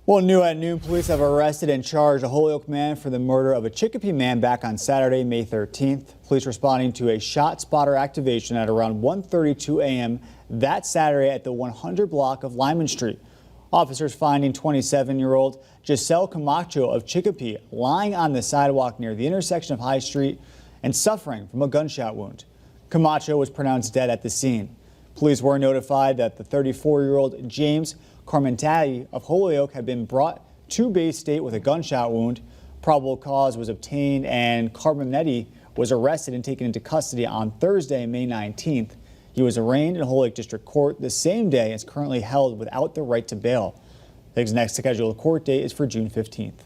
Well, new at noon, police have arrested and charged a Holyoke man for the murder of a Chicopee man back on Saturday, May 13th. Police responding to a shot spotter activation at around 1:32 a.m. that Saturday at the 100 block of Lyman Street. Officers finding 27-year-old Giselle Camacho of Chicopee lying on the sidewalk near the intersection of High Street and suffering from a gunshot wound. Camacho was pronounced dead at the scene. Police were notified that the 34-year-old James Carmentati of Holyoke had been brought to Bay State with a gunshot wound. Probable cause was obtained and Carmentati was arrested and taken into custody on Thursday, May 19th. He was arraigned in Holyoke District Court the same day and is currently held without the right to bail. His next scheduled court date is for June 15th.